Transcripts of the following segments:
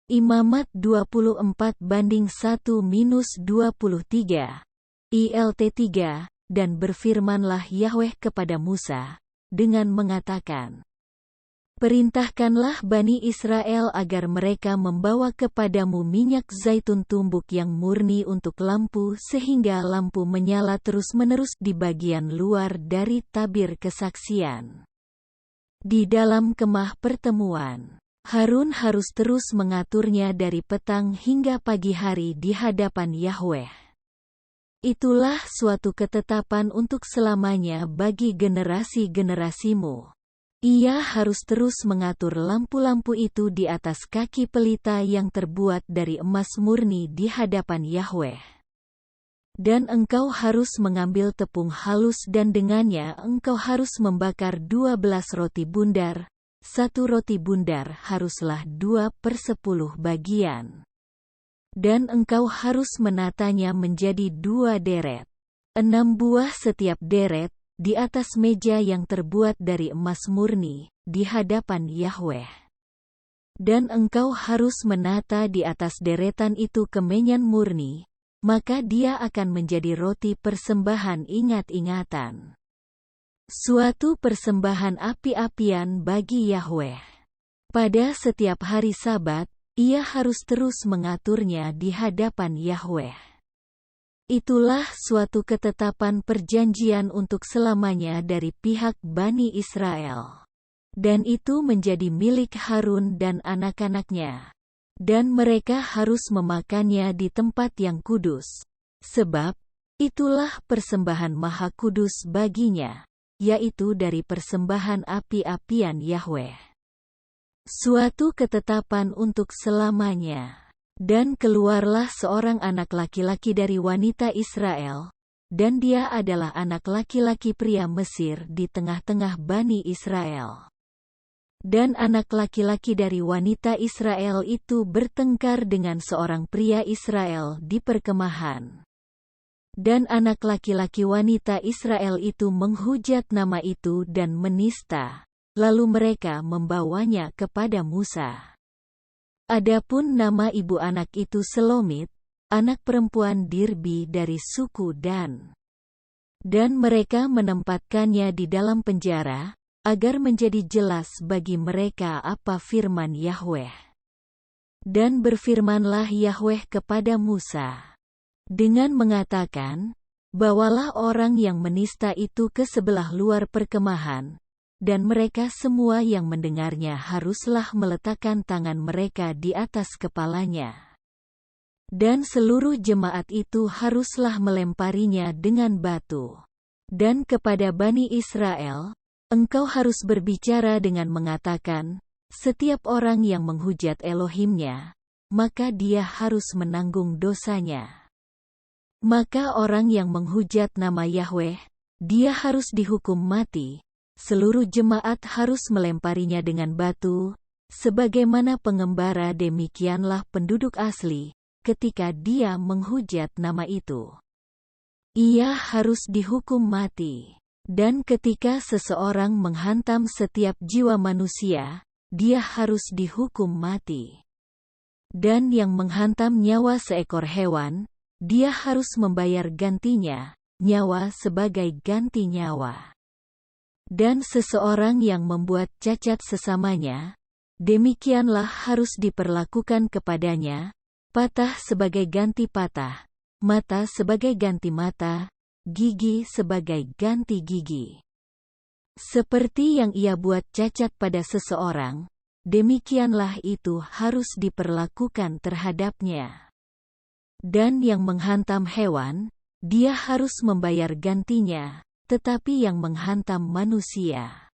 Imamat 24:1-23, ILT 3, dan berfirmanlah Yahweh kepada Musa, dengan mengatakan, Perintahkanlah Bani Israel agar mereka membawa kepadamu minyak zaitun tumbuk yang murni untuk lampu sehingga lampu menyala terus-menerus di bagian luar dari tabir kesaksian. Di dalam kemah pertemuan, Harun harus terus mengaturnya dari petang hingga pagi hari di hadapan Yahweh. Itulah suatu ketetapan untuk selamanya bagi generasi-generasimu. Ia harus terus mengatur lampu-lampu itu di atas kaki pelita yang terbuat dari emas murni di hadapan Yahweh. Dan engkau harus mengambil tepung halus dan dengannya engkau harus membakar 12 roti bundar. Satu roti bundar haruslah 2/10 bagian. Dan engkau harus menatanya menjadi 2 deret. 6 buah setiap deret, di atas meja yang terbuat dari emas murni, di hadapan Yahweh. Dan engkau harus menata di atas deretan itu kemenyan murni, maka dia akan menjadi roti persembahan ingat-ingatan. Suatu persembahan api-apian bagi Yahweh. Pada setiap hari Sabat, ia harus terus mengaturnya di hadapan Yahweh. Itulah suatu ketetapan perjanjian untuk selamanya dari pihak Bani Israel. Dan itu menjadi milik Harun dan anak-anaknya. Dan mereka harus memakannya di tempat yang kudus. Sebab, itulah persembahan maha kudus baginya, yaitu dari persembahan api-apian Yahweh. Suatu ketetapan untuk selamanya. Dan keluarlah seorang anak laki-laki dari wanita Israel, dan dia adalah anak laki-laki pria Mesir di tengah-tengah Bani Israel. Dan anak laki-laki dari wanita Israel itu bertengkar dengan seorang pria Israel di perkemahan. Dan anak laki-laki wanita Israel itu menghujat nama itu dan menista, lalu mereka membawanya kepada Musa. Adapun nama ibu anak itu Selomit, anak perempuan Dirbi dari suku Dan. Dan mereka menempatkannya di dalam penjara, agar menjadi jelas bagi mereka apa firman Yahweh. Dan berfirmanlah Yahweh kepada Musa, dengan mengatakan, Bawalah orang yang menista itu ke sebelah luar perkemahan, dan mereka semua yang mendengarnya haruslah meletakkan tangan mereka di atas kepalanya. Dan seluruh jemaat itu haruslah melemparinya dengan batu. Dan kepada Bani Israel, engkau harus berbicara dengan mengatakan, setiap orang yang menghujat Elohimnya, maka dia harus menanggung dosanya. Maka orang yang menghujat nama Yahweh, dia harus dihukum mati. Seluruh jemaat harus melemparinya dengan batu, sebagaimana pengembara demikianlah penduduk asli, ketika dia menghujat nama itu. Ia harus dihukum mati. Dan ketika seseorang menghantam setiap jiwa manusia, dia harus dihukum mati. Dan yang menghantam nyawa seekor hewan, dia harus membayar gantinya, nyawa sebagai ganti nyawa. Dan seseorang yang membuat cacat sesamanya, demikianlah harus diperlakukan kepadanya, patah sebagai ganti patah, mata sebagai ganti mata, gigi sebagai ganti gigi. Seperti yang ia buat cacat pada seseorang, demikianlah itu harus diperlakukan terhadapnya. Dan yang menghantam hewan, dia harus membayar gantinya. Tetapi yang menghantam manusia,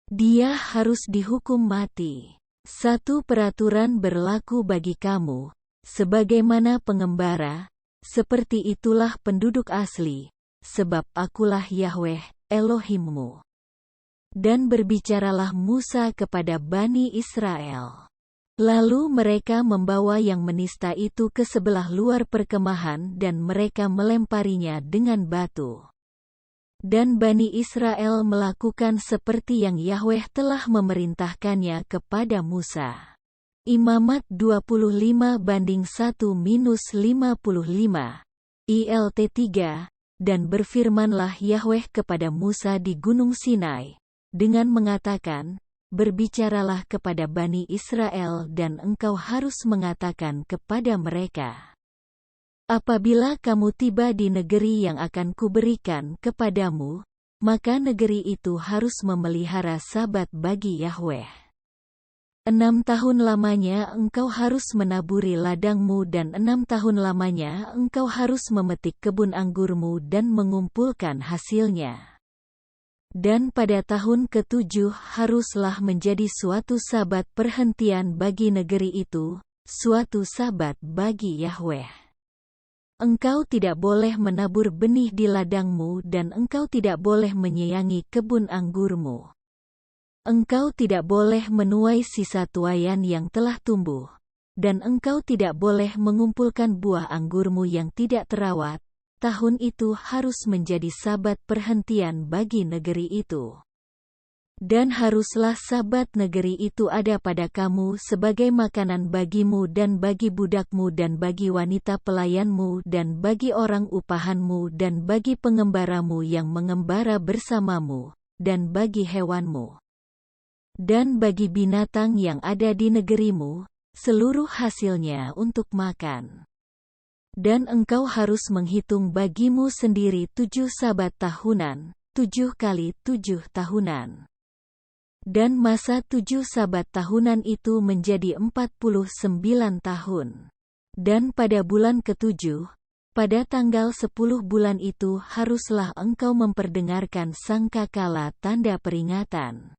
dia harus dihukum mati. Satu peraturan berlaku bagi kamu, sebagaimana pengembara, seperti itulah penduduk asli, sebab akulah Yahweh, Elohimmu. Dan berbicaralah Musa kepada Bani Israel. Lalu mereka membawa yang menista itu ke sebelah luar perkemahan dan mereka melemparinya dengan batu. Dan Bani Israel melakukan seperti yang Yahweh telah memerintahkannya kepada Musa. Imamat 25:1-55, ILT 3, dan berfirmanlah Yahweh kepada Musa di Gunung Sinai, dengan mengatakan, berbicaralah kepada Bani Israel dan engkau harus mengatakan kepada mereka, apabila kamu tiba di negeri yang akan kuberikan kepadamu, maka negeri itu harus memelihara Sabat bagi Yahweh. 6 tahun lamanya engkau harus menaburi ladangmu dan 6 tahun lamanya engkau harus memetik kebun anggurmu dan mengumpulkan hasilnya. Dan pada tahun ke-7 haruslah menjadi suatu sabat perhentian bagi negeri itu, suatu sabat bagi Yahweh. Engkau tidak boleh menabur benih di ladangmu dan engkau tidak boleh menyayangi kebun anggurmu. Engkau tidak boleh menuai sisa tuaian yang telah tumbuh, dan engkau tidak boleh mengumpulkan buah anggurmu yang tidak terawat. Tahun itu harus menjadi sabat perhentian bagi negeri itu. Dan haruslah sabat negeri itu ada pada kamu sebagai makanan bagimu dan bagi budakmu dan bagi wanita pelayanmu dan bagi orang upahanmu dan bagi pengembaramu yang mengembara bersamamu, dan bagi hewanmu. Dan bagi binatang yang ada di negerimu, seluruh hasilnya untuk makan. Dan engkau harus menghitung bagimu sendiri 7 sabat tahunan, 7 kali 7 tahunan. Dan masa 7 sabat tahunan itu menjadi 49 tahun. Dan pada bulan ke-7, pada tanggal 10 bulan itu haruslah engkau memperdengarkan sangkakala tanda peringatan.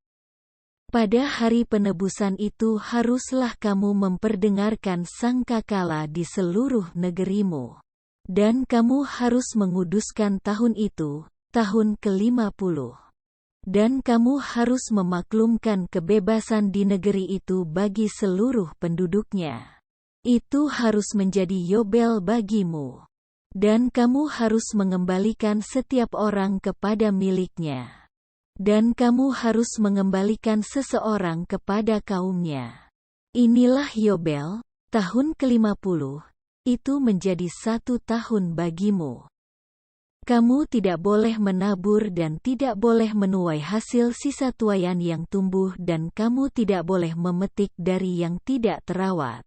Pada hari penebusan itu haruslah kamu memperdengarkan sangkakala di seluruh negerimu. Dan kamu harus menguduskan tahun itu, tahun ke-50. Dan kamu harus memaklumkan kebebasan di negeri itu bagi seluruh penduduknya. Itu harus menjadi yobel bagimu. Dan kamu harus mengembalikan setiap orang kepada miliknya. Dan kamu harus mengembalikan seseorang kepada kaumnya. Inilah Yobel, tahun ke-50, itu menjadi 1 tahun bagimu. Kamu tidak boleh menabur dan tidak boleh menuai hasil sisa tuaian yang tumbuh dan kamu tidak boleh memetik dari yang tidak terawat.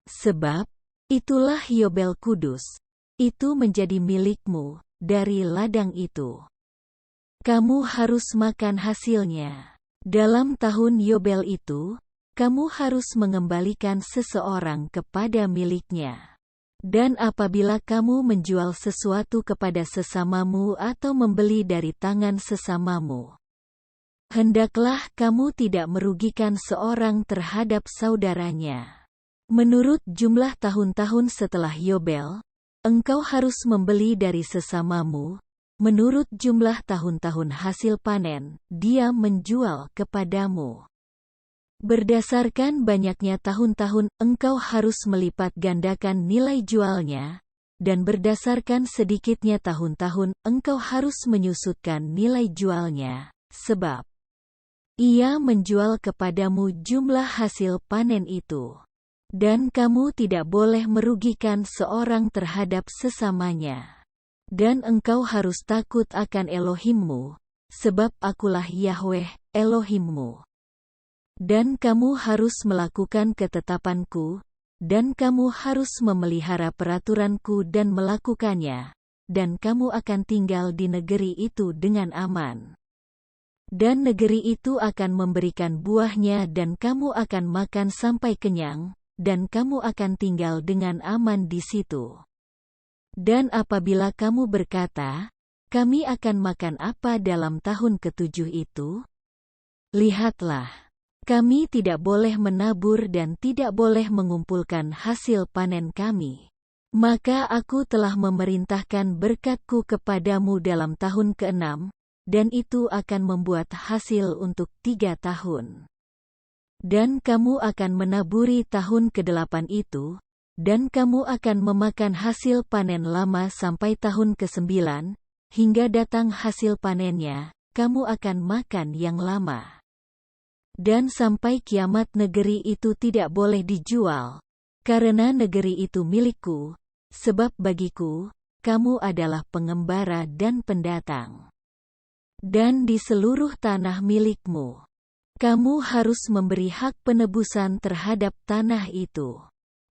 Sebab, itulah Yobel kudus, itu menjadi milikmu, dari ladang itu. Kamu harus makan hasilnya. Dalam tahun Yobel itu, kamu harus mengembalikan seseorang kepada miliknya. Dan apabila kamu menjual sesuatu kepada sesamamu atau membeli dari tangan sesamamu, hendaklah kamu tidak merugikan seorang terhadap saudaranya. Menurut jumlah tahun-tahun setelah Yobel, engkau harus membeli dari sesamamu. Menurut jumlah tahun-tahun hasil panen, dia menjual kepadamu. Berdasarkan banyaknya tahun-tahun, engkau harus melipat gandakan nilai jualnya, dan berdasarkan sedikitnya tahun-tahun, engkau harus menyusutkan nilai jualnya, sebab ia menjual kepadamu jumlah hasil panen itu. Dan kamu tidak boleh merugikan seorang terhadap sesamanya. Dan engkau harus takut akan Elohimmu, sebab akulah Yahweh, Elohimmu. Dan kamu harus melakukan ketetapanku, dan kamu harus memelihara peraturanku dan melakukannya, dan kamu akan tinggal di negeri itu dengan aman. Dan negeri itu akan memberikan buahnya dan kamu akan makan sampai kenyang, dan kamu akan tinggal dengan aman di situ. Dan apabila kamu berkata, kami akan makan apa dalam tahun ke-7 itu? Lihatlah, kami tidak boleh menabur dan tidak boleh mengumpulkan hasil panen kami. Maka aku telah memerintahkan berkatku kepadamu dalam tahun ke-6, dan itu akan membuat hasil untuk 3 tahun. Dan kamu akan menaburi tahun ke-8 itu, dan kamu akan memakan hasil panen lama sampai tahun ke-9, hingga datang hasil panennya, kamu akan makan yang lama. Dan sampai kiamat negeri itu tidak boleh dijual, karena negeri itu milikku, sebab bagiku, kamu adalah pengembara dan pendatang. Dan di seluruh tanah milikmu, kamu harus memberi hak penebusan terhadap tanah itu.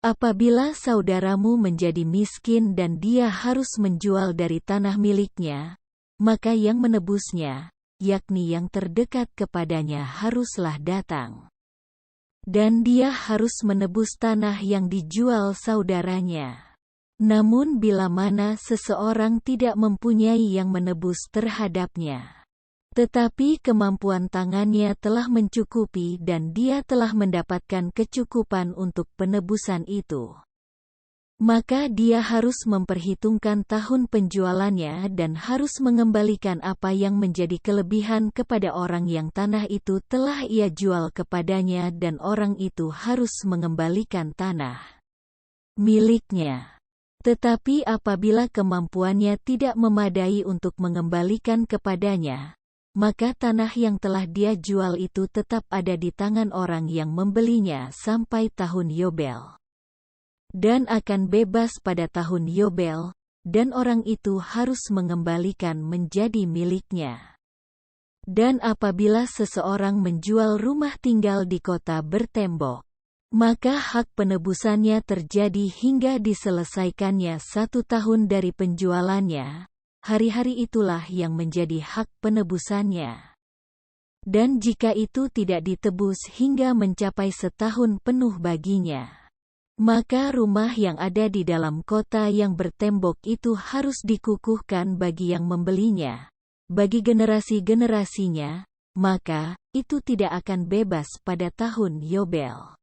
Apabila saudaramu menjadi miskin dan dia harus menjual dari tanah miliknya, maka yang menebusnya, yakni yang terdekat kepadanya haruslah datang. Dan dia harus menebus tanah yang dijual saudaranya. Namun bila mana seseorang tidak mempunyai yang menebus terhadapnya, tetapi kemampuan tangannya telah mencukupi dan dia telah mendapatkan kecukupan untuk penebusan itu, maka dia harus memperhitungkan tahun penjualannya dan harus mengembalikan apa yang menjadi kelebihan kepada orang yang tanah itu telah ia jual kepadanya, dan orang itu harus mengembalikan tanah miliknya. Tetapi apabila kemampuannya tidak memadai untuk mengembalikan kepadanya, maka tanah yang telah dia jual itu tetap ada di tangan orang yang membelinya sampai tahun Yobel, dan akan bebas pada tahun Yobel, dan orang itu harus mengembalikan menjadi miliknya. Dan apabila seseorang menjual rumah tinggal di kota bertembok, maka hak penebusannya terjadi hingga diselesaikannya 1 tahun dari penjualannya. Hari-hari itulah yang menjadi hak penebusannya. Dan jika itu tidak ditebus hingga mencapai setahun penuh baginya, maka rumah yang ada di dalam kota yang bertembok itu harus dikukuhkan bagi yang membelinya, bagi generasi-generasinya, maka itu tidak akan bebas pada tahun Yobel.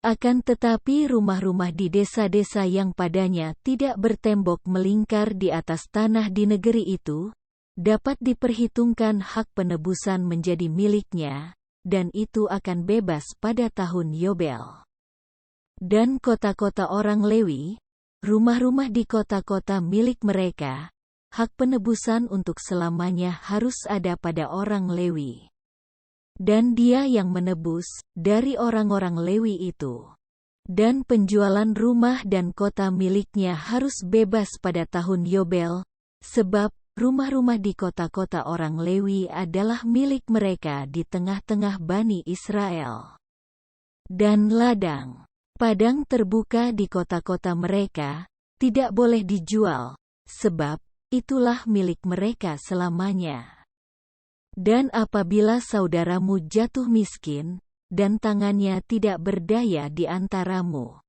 Akan tetapi rumah-rumah di desa-desa yang padanya tidak bertembok melingkar di atas tanah di negeri itu, dapat diperhitungkan hak penebusan menjadi miliknya, dan itu akan bebas pada tahun Yobel. Dan kota-kota orang Lewi, rumah-rumah di kota-kota milik mereka, hak penebusan untuk selamanya harus ada pada orang Lewi. Dan dia yang menebus dari orang-orang Lewi itu. Dan penjualan rumah dan kota miliknya harus bebas pada tahun Yobel, sebab rumah-rumah di kota-kota orang Lewi adalah milik mereka di tengah-tengah Bani Israel. Dan ladang padang terbuka di kota-kota mereka tidak boleh dijual, sebab itulah milik mereka selamanya. Dan apabila saudaramu jatuh miskin, dan tangannya tidak berdaya di antaramu,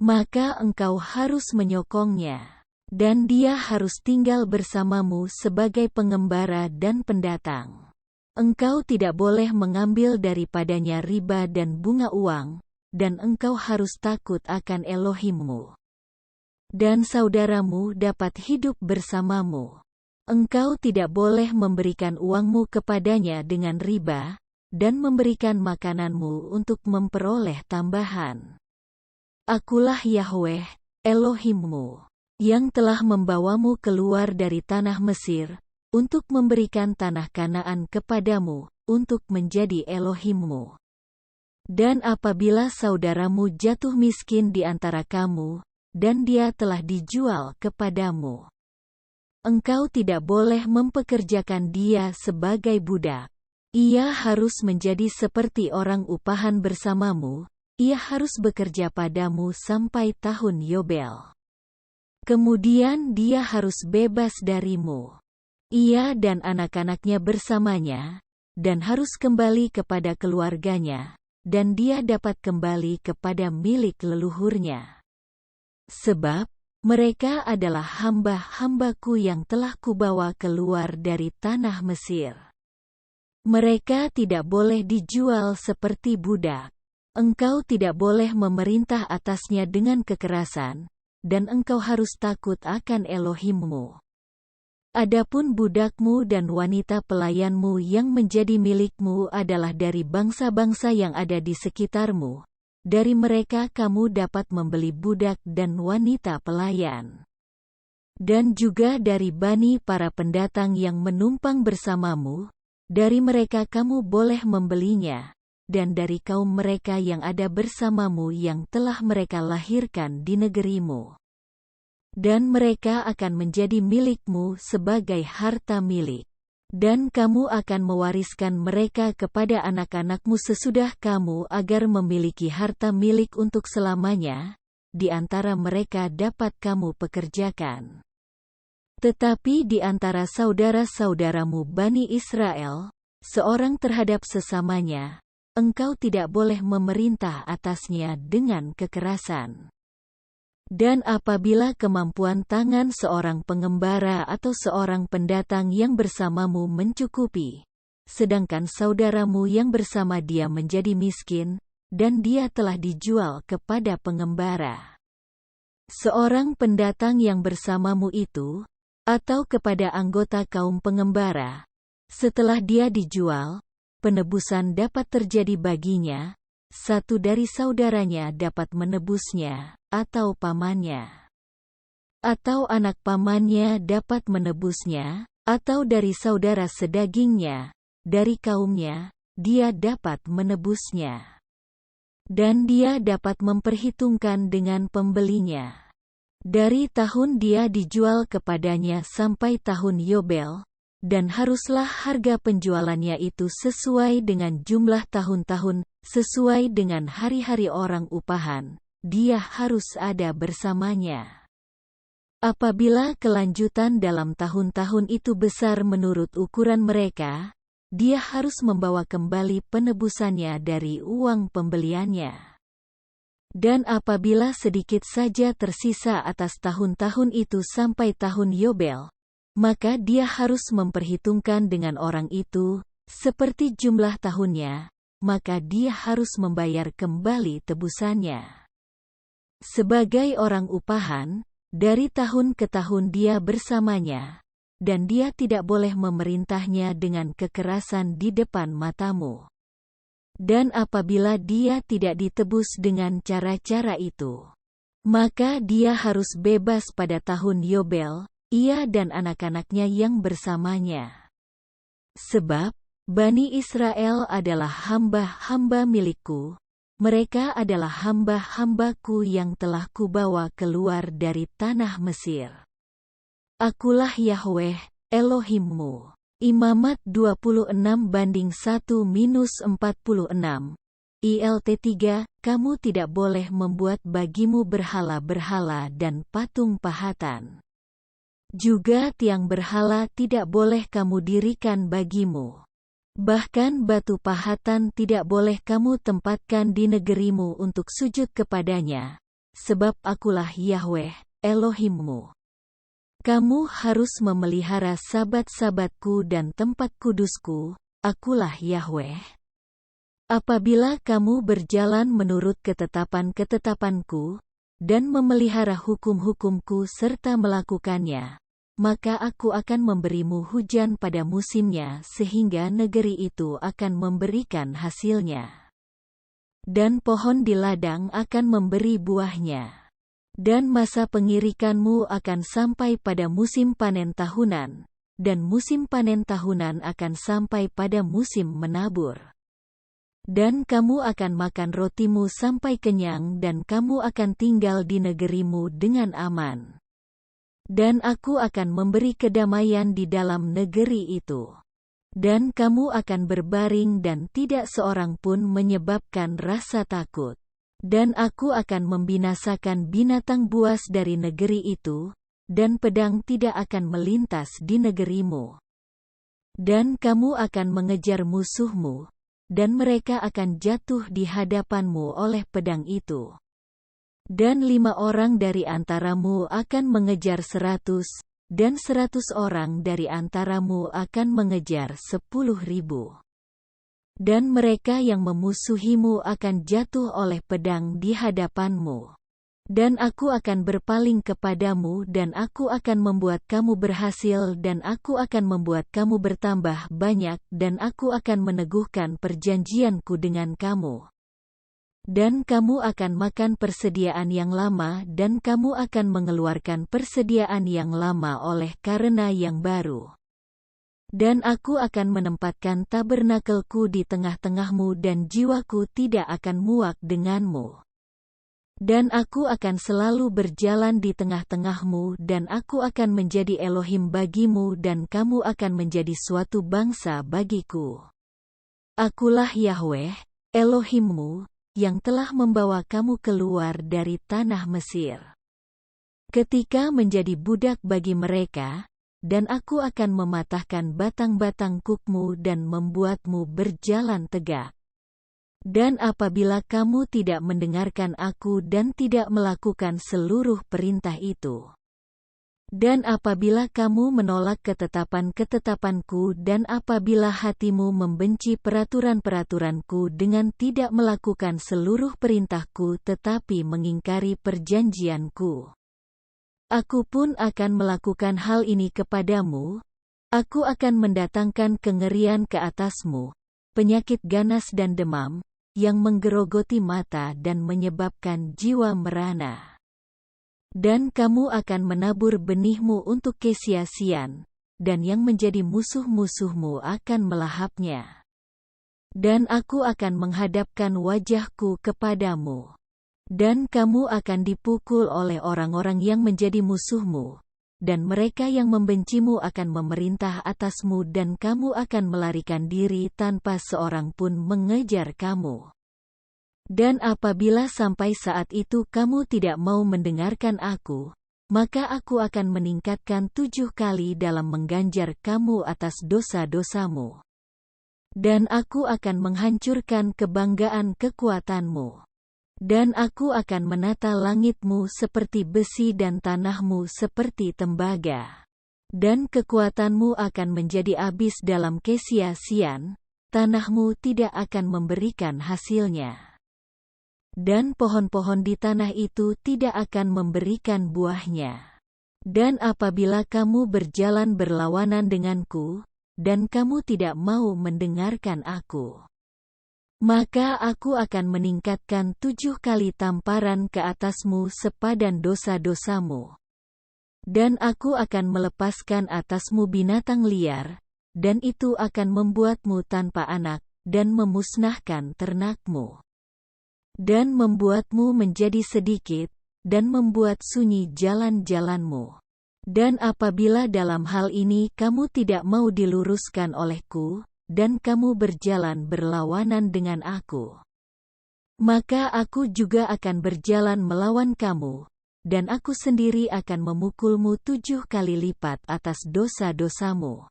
maka engkau harus menyokongnya, dan dia harus tinggal bersamamu sebagai pengembara dan pendatang. Engkau tidak boleh mengambil daripadanya riba dan bunga uang, dan engkau harus takut akan Elohimmu. Dan saudaramu dapat hidup bersamamu. Engkau tidak boleh memberikan uangmu kepadanya dengan riba, dan memberikan makananmu untuk memperoleh tambahan. Akulah Yahweh, Elohimmu, yang telah membawamu keluar dari tanah Mesir, untuk memberikan tanah Kanaan kepadamu, untuk menjadi Elohimmu. Dan apabila saudaramu jatuh miskin di antara kamu, dan dia telah dijual kepadamu, engkau tidak boleh mempekerjakan dia sebagai budak. Ia harus menjadi seperti orang upahan bersamamu, ia harus bekerja padamu sampai tahun Yobel. Kemudian dia harus bebas darimu. Ia dan anak-anaknya bersamanya, dan harus kembali kepada keluarganya, dan dia dapat kembali kepada milik leluhurnya. Sebab mereka adalah hamba-hambaku yang telah kubawa keluar dari tanah Mesir. Mereka tidak boleh dijual seperti budak. Engkau tidak boleh memerintah atasnya dengan kekerasan, dan engkau harus takut akan Elohimmu. Adapun budakmu dan wanita pelayanmu yang menjadi milikmu adalah dari bangsa-bangsa yang ada di sekitarmu. Dari mereka kamu dapat membeli budak dan wanita pelayan. Dan juga dari bani para pendatang yang menumpang bersamamu, dari mereka kamu boleh membelinya, dan dari kaum mereka yang ada bersamamu yang telah mereka lahirkan di negerimu. Dan mereka akan menjadi milikmu sebagai harta milik. Dan kamu akan mewariskan mereka kepada anak-anakmu sesudah kamu agar memiliki harta milik untuk selamanya, di antara mereka dapat kamu pekerjakan. Tetapi di antara saudara-saudaramu Bani Israel, seorang terhadap sesamanya, engkau tidak boleh memerintah atasnya dengan kekerasan. Dan apabila kemampuan tangan seorang pengembara atau seorang pendatang yang bersamamu mencukupi, sedangkan saudaramu yang bersama dia menjadi miskin, dan dia telah dijual kepada pengembara, seorang pendatang yang bersamamu itu, atau kepada anggota kaum pengembara, setelah dia dijual, penebusan dapat terjadi baginya, satu dari saudaranya dapat menebusnya, atau pamannya, atau anak pamannya dapat menebusnya, atau dari saudara sedagingnya, dari kaumnya, dia dapat menebusnya. Dan dia dapat memperhitungkan dengan pembelinya. Dari tahun dia dijual kepadanya sampai tahun Yobel, dan haruslah harga penjualannya itu sesuai dengan jumlah tahun-tahun, sesuai dengan hari-hari orang upahan, dia harus ada bersamanya. Apabila kelanjutan dalam tahun-tahun itu besar menurut ukuran mereka, dia harus membawa kembali penebusannya dari uang pembeliannya. Dan apabila sedikit saja tersisa atas tahun-tahun itu sampai tahun Yobel, maka dia harus memperhitungkan dengan orang itu, seperti jumlah tahunnya, maka dia harus membayar kembali tebusannya. Sebagai orang upahan, dari tahun ke tahun dia bersamanya, dan dia tidak boleh memerintahnya dengan kekerasan di depan matamu. Dan apabila dia tidak ditebus dengan cara-cara itu, maka dia harus bebas pada tahun Yobel, ia dan anak-anaknya yang bersamanya. Sebab, Bani Israel adalah hamba-hamba milikku, mereka adalah hamba-hambaku yang telah kubawa keluar dari tanah Mesir. Akulah Yahweh, Elohimmu. Imamat 26:1-46. ILT 3, kamu tidak boleh membuat bagimu berhala-berhala dan patung pahatan. Juga tiang berhala tidak boleh kamu dirikan bagimu. Bahkan batu pahatan tidak boleh kamu tempatkan di negerimu untuk sujud kepadanya, sebab akulah Yahweh, Elohimmu. Kamu harus memelihara sabat-sabatku dan tempat kudusku, akulah Yahweh. Apabila kamu berjalan menurut ketetapan-ketetapanku, dan memelihara hukum-hukumku serta melakukannya, maka aku akan memberimu hujan pada musimnya sehingga negeri itu akan memberikan hasilnya. Dan pohon di ladang akan memberi buahnya. Dan masa pengirikanmu akan sampai pada musim panen tahunan, dan musim panen tahunan akan sampai pada musim menabur. Dan kamu akan makan rotimu sampai kenyang dan kamu akan tinggal di negerimu dengan aman. Dan aku akan memberi kedamaian di dalam negeri itu. Dan kamu akan berbaring dan tidak seorang pun menyebabkan rasa takut. Dan aku akan membinasakan binatang buas dari negeri itu, dan pedang tidak akan melintas di negerimu. Dan kamu akan mengejar musuhmu, dan mereka akan jatuh di hadapanmu oleh pedang itu. Dan 5 orang dari antaramu akan mengejar 100, dan 100 orang dari antaramu akan mengejar 10.000. Dan mereka yang memusuhimu akan jatuh oleh pedang di hadapanmu. Dan aku akan berpaling kepadamu dan aku akan membuat kamu berhasil dan aku akan membuat kamu bertambah banyak dan aku akan meneguhkan perjanjianku dengan kamu. Dan kamu akan makan persediaan yang lama dan kamu akan mengeluarkan persediaan yang lama oleh karena yang baru. Dan aku akan menempatkan tabernakelku di tengah-tengahmu dan jiwaku tidak akan muak denganmu. Dan aku akan selalu berjalan di tengah-tengahmu dan aku akan menjadi Elohim bagimu dan kamu akan menjadi suatu bangsa bagiku. Akulah Yahweh, Elohimmu, yang telah membawa kamu keluar dari tanah Mesir. Ketika menjadi budak bagi mereka, dan aku akan mematahkan batang-batang kukmu dan membuatmu berjalan tegak. Dan apabila kamu tidak mendengarkan aku dan tidak melakukan seluruh perintah itu, dan apabila kamu menolak ketetapan-ketetapanku dan apabila hatimu membenci peraturan-peraturanku dengan tidak melakukan seluruh perintahku tetapi mengingkari perjanjianku, aku pun akan melakukan hal ini kepadamu. Aku akan mendatangkan kengerian ke atasmu, penyakit ganas dan demam, yang menggerogoti mata dan menyebabkan jiwa merana. Dan kamu akan menabur benihmu untuk kesia-sian, dan yang menjadi musuh-musuhmu akan melahapnya. Dan aku akan menghadapkan wajahku kepadamu. Dan kamu akan dipukul oleh orang-orang yang menjadi musuhmu, dan mereka yang membencimu akan memerintah atasmu dan kamu akan melarikan diri tanpa seorang pun mengejar kamu. Dan apabila sampai saat itu kamu tidak mau mendengarkan aku, maka aku akan meningkatkan 7 kali dalam mengganjar kamu atas dosa-dosamu. Dan aku akan menghancurkan kebanggaan kekuatanmu. Dan aku akan menata langitmu seperti besi dan tanahmu seperti tembaga. Dan kekuatanmu akan menjadi habis dalam kesia-sian, tanahmu tidak akan memberikan hasilnya. Dan pohon-pohon di tanah itu tidak akan memberikan buahnya. Dan apabila kamu berjalan berlawanan denganku, dan kamu tidak mau mendengarkan aku, maka aku akan meningkatkan 7 kali tamparan ke atasmu sepadan dosa-dosamu. Dan aku akan melepaskan atasmu binatang liar, dan itu akan membuatmu tanpa anak, dan memusnahkan ternakmu. Dan membuatmu menjadi sedikit, dan membuat sunyi jalan-jalanmu. Dan apabila dalam hal ini kamu tidak mau diluruskan olehku, dan kamu berjalan berlawanan dengan aku, maka aku juga akan berjalan melawan kamu, dan aku sendiri akan memukulmu 7 kali lipat atas dosa-dosamu.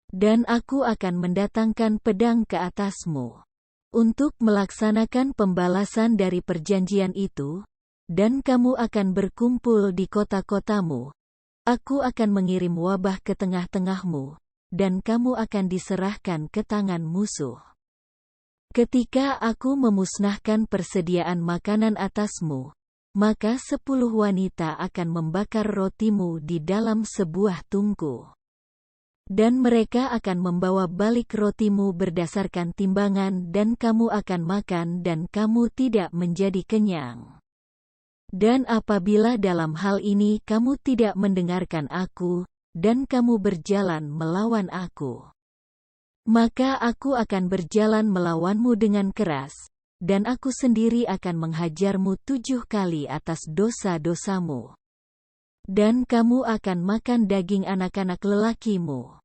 Dan aku akan mendatangkan pedang ke atasmu, untuk melaksanakan pembalasan dari perjanjian itu, dan kamu akan berkumpul di kota-kotamu. Aku akan mengirim wabah ke tengah-tengahmu, dan kamu akan diserahkan ke tangan musuh. Ketika aku memusnahkan persediaan makanan atasmu, maka 10 wanita akan membakar rotimu di dalam sebuah tungku. Dan mereka akan membawa balik rotimu berdasarkan timbangan dan kamu akan makan dan kamu tidak menjadi kenyang. Dan apabila dalam hal ini kamu tidak mendengarkan aku, dan kamu berjalan melawan aku, maka aku akan berjalan melawanmu dengan keras, dan aku sendiri akan menghajarmu 7 kali atas dosa-dosamu. Dan kamu akan makan daging anak-anak lelakimu,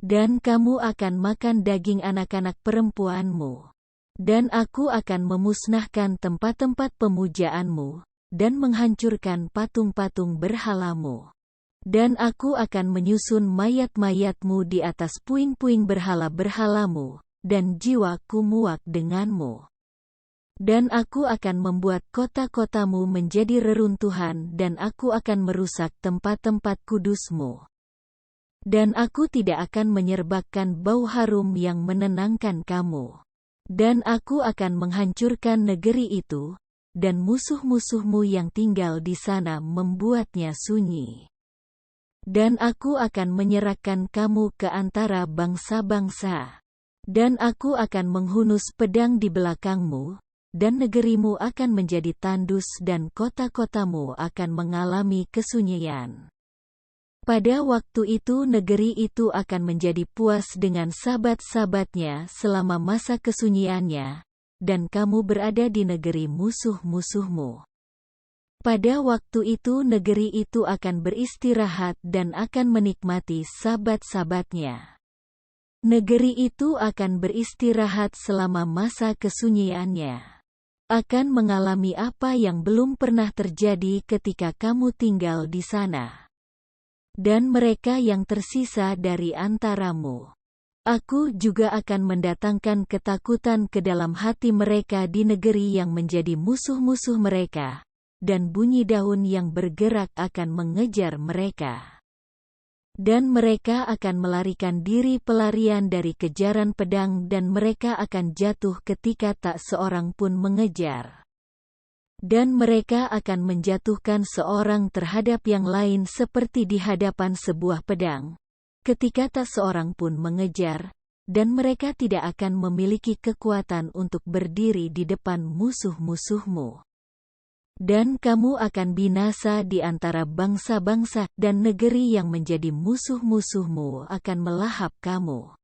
dan kamu akan makan daging anak-anak perempuanmu. Dan aku akan memusnahkan tempat-tempat pemujaanmu, dan menghancurkan patung-patung berhalamu. Dan aku akan menyusun mayat-mayatmu di atas puing-puing berhala-berhalamu, dan jiwaku muak denganmu. Dan aku akan membuat kota-kotamu menjadi reruntuhan dan aku akan merusak tempat-tempat kudusmu. Dan aku tidak akan menyerbakkan bau harum yang menenangkan kamu. Dan aku akan menghancurkan negeri itu, dan musuh-musuhmu yang tinggal di sana membuatnya sunyi. Dan aku akan menyerahkan kamu ke antara bangsa-bangsa. Dan aku akan menghunus pedang di belakangmu, dan negerimu akan menjadi tandus dan kota-kotamu akan mengalami kesunyian. Pada waktu itu negeri itu akan menjadi puas dengan sabat-sabatnya selama masa kesunyiannya, dan kamu berada di negeri musuh-musuhmu. Pada waktu itu negeri itu akan beristirahat dan akan menikmati sabat-sabatnya. Negeri itu akan beristirahat selama masa kesunyiannya. Akan mengalami apa yang belum pernah terjadi ketika kamu tinggal di sana. Dan mereka yang tersisa dari antaramu, aku juga akan mendatangkan ketakutan ke dalam hati mereka di negeri yang menjadi musuh-musuh mereka, dan bunyi daun yang bergerak akan mengejar mereka. Dan mereka akan melarikan diri pelarian dari kejaran pedang dan mereka akan jatuh ketika tak seorang pun mengejar. Dan mereka akan menjatuhkan seorang terhadap yang lain seperti di hadapan sebuah pedang, ketika tak seorang pun mengejar, dan mereka tidak akan memiliki kekuatan untuk berdiri di depan musuh-musuhmu. Dan kamu akan binasa di antara bangsa-bangsa, dan negeri yang menjadi musuh-musuhmu akan melahap kamu.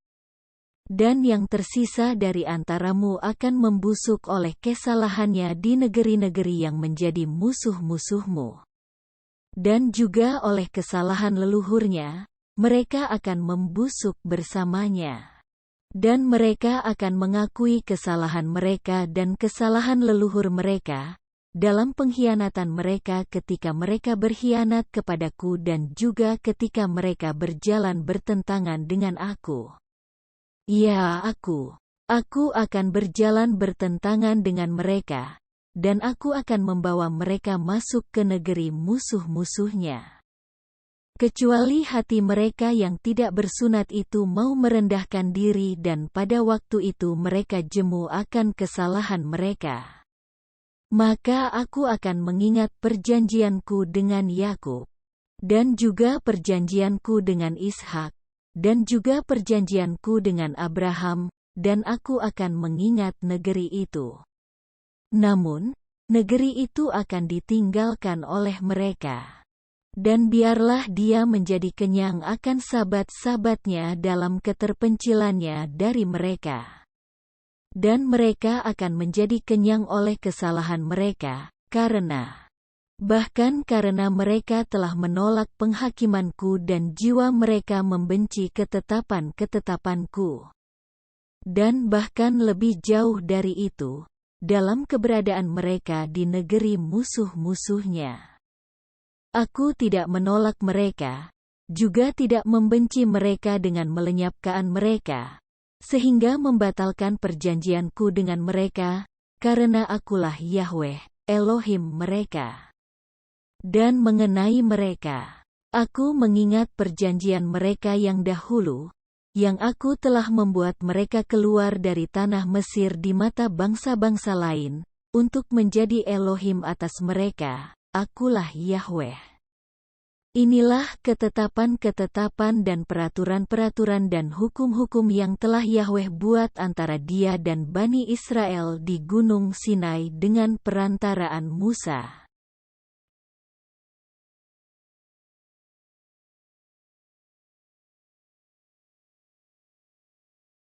Dan yang tersisa dari antaramu akan membusuk oleh kesalahannya di negeri-negeri yang menjadi musuh-musuhmu. Dan juga oleh kesalahan leluhurnya, mereka akan membusuk bersamanya. Dan mereka akan mengakui kesalahan mereka dan kesalahan leluhur mereka, dalam pengkhianatan mereka ketika mereka berkhianat kepadaku dan juga ketika mereka berjalan bertentangan dengan aku. Ya, aku akan berjalan bertentangan dengan mereka, dan aku akan membawa mereka masuk ke negeri musuh-musuhnya. Kecuali hati mereka yang tidak bersunat itu mau merendahkan diri dan pada waktu itu mereka jemu akan kesalahan mereka. Maka aku akan mengingat perjanjianku dengan Yakub, dan juga perjanjianku dengan Ishak, dan juga perjanjianku dengan Abraham, dan aku akan mengingat negeri itu. Namun, negeri itu akan ditinggalkan oleh mereka. Dan biarlah dia menjadi kenyang akan sabat-sabatnya dalam keterpencilannya dari mereka. Dan mereka akan menjadi kenyang oleh kesalahan mereka, bahkan karena mereka telah menolak penghakimanku dan jiwa mereka membenci ketetapan-ketetapanku. Dan bahkan lebih jauh dari itu, dalam keberadaan mereka di negeri musuh-musuhnya. Aku tidak menolak mereka, juga tidak membenci mereka dengan melenyapkan mereka, sehingga membatalkan perjanjianku dengan mereka, karena akulah Yahweh, Elohim mereka. Dan mengenai mereka, aku mengingat perjanjian mereka yang dahulu, yang aku telah membuat mereka keluar dari tanah Mesir di mata bangsa-bangsa lain, untuk menjadi Elohim atas mereka, akulah Yahweh. Inilah ketetapan-ketetapan dan peraturan-peraturan dan hukum-hukum yang telah Yahweh buat antara Dia dan Bani Israel di Gunung Sinai dengan perantaraan Musa.